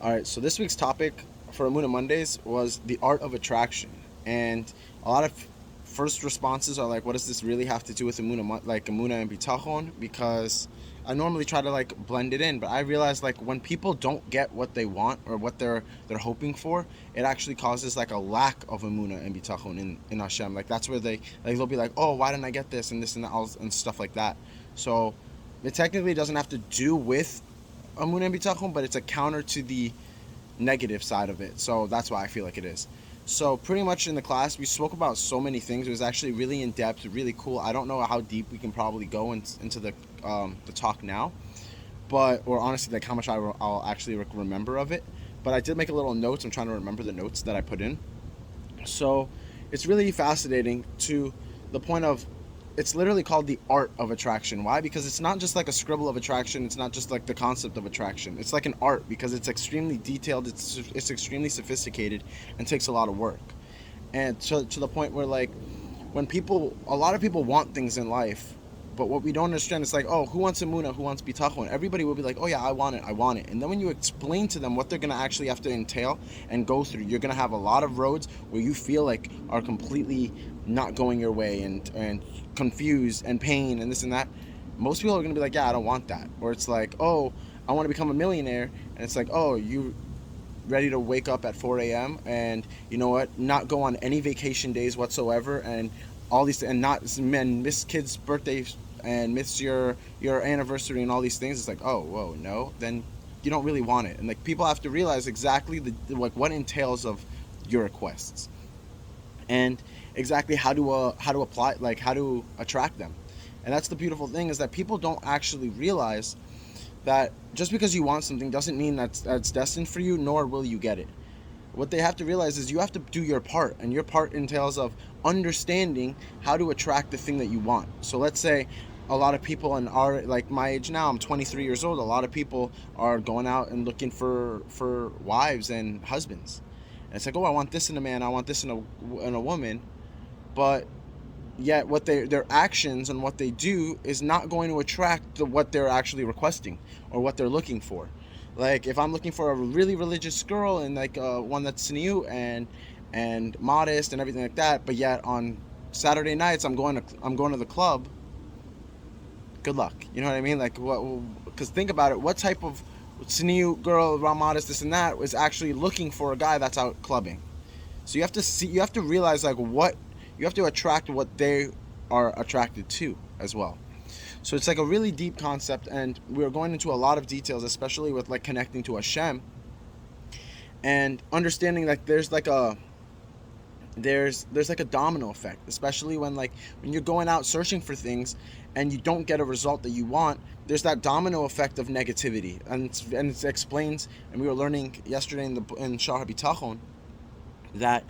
All right, so this week's topic for Amuna Mondays was the art of attraction, and a lot of first responses are like, "What does this really have to do with like Amuna and Bitachon?" Because I normally try to like blend it in, but I realize like when people don't get what they want or what they're hoping for, it actually causes like a lack of Amuna and Bitachon in Hashem. Like that's where they'll be like, "Oh, why didn't I get this and that and stuff like that." So it technically doesn't have to do with Amun and Bitachon, but it's a counter to the negative side of it. So that's why I feel like it is. So pretty much in the class, we spoke about so many things. It was actually really in depth, really cool. I don't know how deep we can probably go into the talk now, but or honestly, like how much I'll actually remember of it. But I did make a little notes. I'm trying to remember the notes that I put in. So it's really fascinating to the point of it's literally called the art of attraction. Why? Because it's not just like a scribble of attraction. It's not just like the concept of attraction. It's like an art because it's extremely detailed. It's extremely sophisticated and takes a lot of work. And to the point where like when a lot of people want things in life, but what we don't understand is like, oh, who wants Amuna, who wants Bitachon? Everybody will be like, oh yeah, I want it. And then when you explain to them what they're gonna actually have to entail and go through, you're gonna have a lot of roads where you feel like are completely not going your way and confused and pain and this and that. Most people are gonna be like, yeah, I don't want that. Or it's like, oh, I want to become a millionaire, and it's like, oh, you ready to wake up at 4 a.m. and you know what, not go on any vacation days whatsoever, and all these and not men miss kids' birthdays and miss your anniversary and all these things. It's like, oh, whoa, no, then you don't really want it. And like people have to realize exactly the like what entails of your requests and exactly how to apply, like how to attract them. And that's the beautiful thing, is that people don't actually realize that just because you want something doesn't mean that's destined for you, nor will you get it. What they have to realize is you have to do your part, and your part entails of understanding how to attract the thing that you want. So let's say a lot of people in our, like my age now, I'm 23 years old, a lot of people are going out and looking for wives and husbands. And it's like, oh, I want this in a man, I want this in a woman, but yet what their actions and what they do is not going to attract what they're actually requesting or what they're looking for. Like if I'm looking for a really religious girl and like one that's new and modest and everything like that, but yet on Saturday nights I'm going to the club. Good luck. You know what I mean? Like what? Because think about it. What type of new girl, modest, this and that, is actually looking for a guy that's out clubbing? So you have to realize like what you have to attract, what they are attracted to as well. So it's like a really deep concept, and we're going into a lot of details, especially with like connecting to Hashem and understanding that there's like a domino effect, especially when you're going out searching for things and you don't get a result that you want. There's that domino effect of negativity, and it explains. And we were learning yesterday in Shah Bitachon that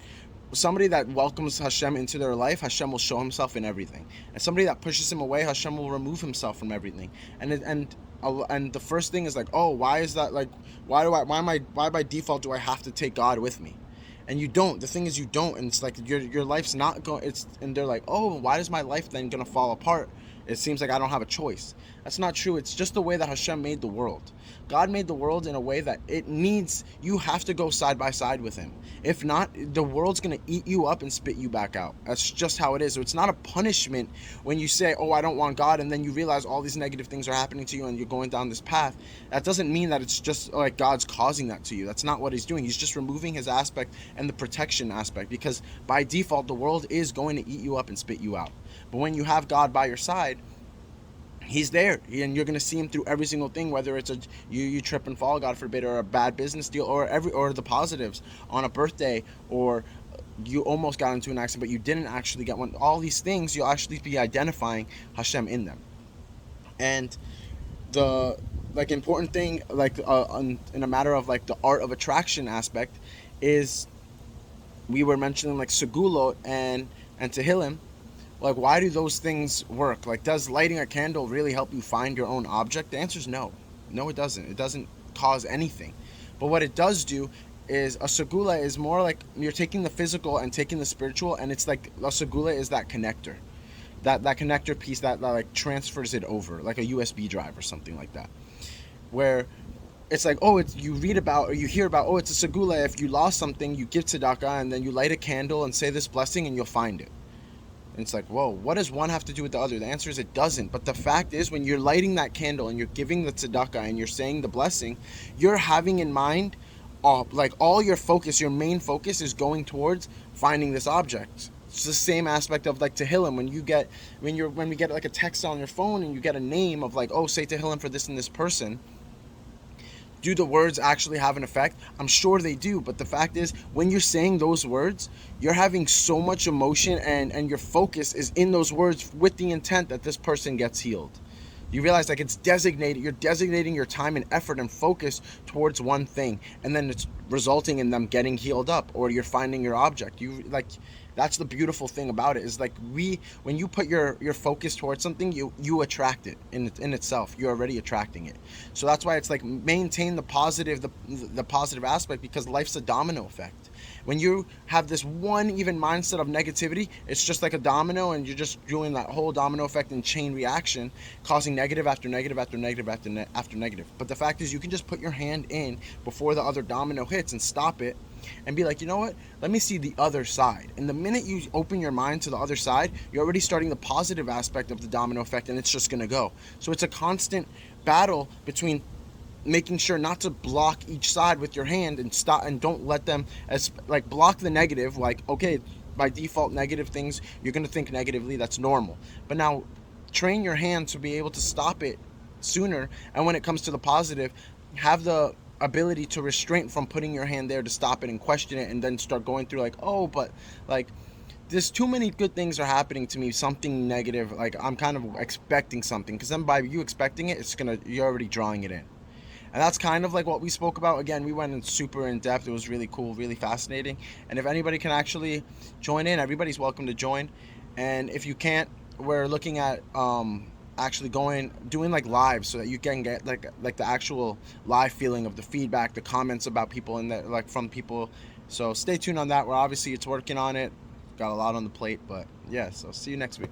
somebody that welcomes Hashem into their life, Hashem will show Himself in everything, and somebody that pushes Him away, Hashem will remove Himself from everything. And the first thing is like, oh, why is that? Like, why by default do I have to take God with me? And you don't. The thing is, you don't, and it's like your life's not going. It's and they're like, oh, why is my life then gonna fall apart? It seems like I don't have a choice. That's not true. It's just the way that Hashem made the world. God made the world in a way that you have to go side by side with Him. If not, the world's going to eat you up and spit you back out. That's just how it is. So it's not a punishment when you say, oh, I don't want God, and then you realize all these negative things are happening to you and you're going down this path. That doesn't mean that it's just like God's causing that to you. That's not what He's doing. He's just removing His aspect and the protection aspect, because by default, the world is going to eat you up and spit you out. But when you have God by your side, He's there, and you're gonna see Him through every single thing. Whether it's you trip and fall, God forbid, or a bad business deal, or the positives on a birthday, or you almost got into an accident but you didn't actually get one. All these things, you'll actually be identifying Hashem in them. And the important thing, in a matter of like the art of attraction aspect, is we were mentioning like segulot and tehillim. Like, why do those things work? Like, does lighting a candle really help you find your own object? The answer is no. No, it doesn't. It doesn't cause anything. But what it does do is a segula is more like you're taking the physical and taking the spiritual, and it's like a segula is that connector. That connector piece that like transfers it over, like a USB drive or something like that. Where it's like, oh, it's, you read about or you hear about, oh, it's a segula. If you lost something, you give tzedakah, and then you light a candle and say this blessing, and you'll find it. And it's like, whoa, what does one have to do with the other? The answer is it doesn't. But the fact is, when you're lighting that candle and you're giving the tzedakah and you're saying the blessing, you're having in mind, like all your focus, your main focus is going towards finding this object. It's the same aspect of like Tehillim. When we get like a text on your phone and you get a name of like, oh, say Tehillim for this and this person. Do the words actually have an effect? I'm sure they do, but the fact is, when you're saying those words, you're having so much emotion, and your focus is in those words with the intent that this person gets healed. You realize like you're designating your time and effort and focus towards one thing, and then it's resulting in them getting healed up, or you're finding your object. That's the beautiful thing about it, is like when you put your focus towards something, you attract it in itself. You're already attracting it. So that's why it's like maintain the positive aspect, because life's a domino effect. When you have this one even mindset of negativity, it's just like a domino, and you're just doing that whole domino effect and chain reaction, causing negative after negative after negative after negative. But the fact is, you can just put your hand in before the other domino hits and stop it, and be like, you know what, let me see the other side. And the minute you open your mind to the other side, you're already starting the positive aspect of the domino effect, and it's just going to go. So it's a constant battle between making sure not to block each side with your hand, and stop, and don't let them as like block the negative. Like, okay, by default, negative things, you're going to think negatively, that's normal. But now train your hand to be able to stop it sooner, and when it comes to the positive, have the ability to restrain from putting your hand there to stop it and question it, and then start going through like, oh, but like there's too many good things are happening to me, something negative, like I'm kind of expecting something, because then by you expecting it, you're already drawing it in. And that's kind of like what we spoke about. Again, we went in super in depth. It was really cool, really fascinating. And if anybody can actually join in, everybody's welcome to join. And if you can't, we're looking at actually doing like live, so that you can get like the actual live feeling of the feedback, the comments about people, and that like from people. So stay tuned on that. It's working on it. Got a lot on the plate, but yeah. So see you next week.